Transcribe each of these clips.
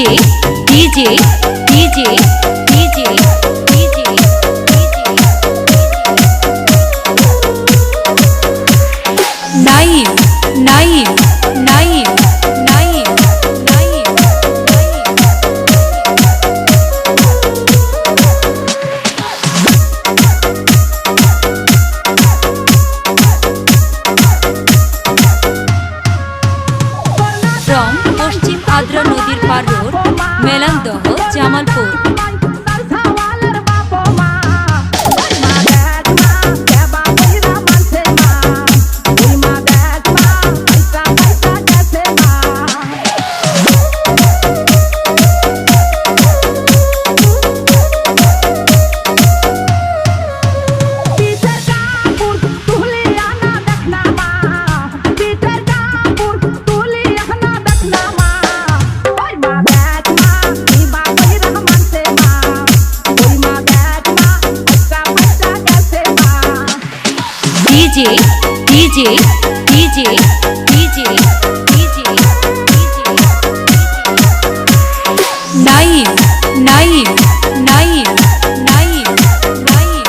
DJ DJ DJ DJ DJ Naim Naim Naim Naim Naim From পশ্চিম আদ্রা নদীর পার road মেলান্দহ Jamalpur DJ DJ DJ DJ DJ Naim Naim Naim Naim Naim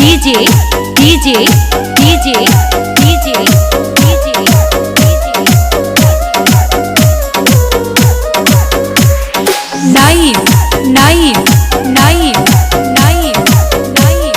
DJ DJ DJ DJ DJ Naim Naim Naim Naim Naim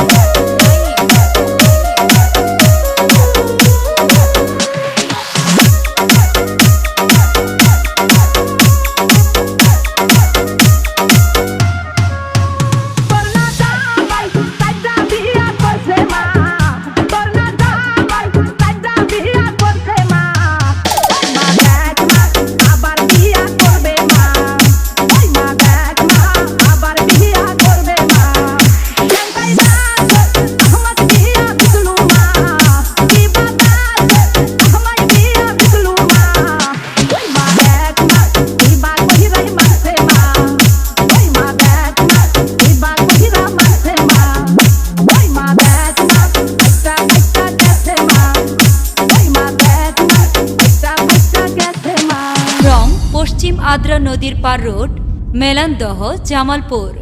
পশ্চিম আদ্রা নদীর পার road মেলান্দহ জামালপুর।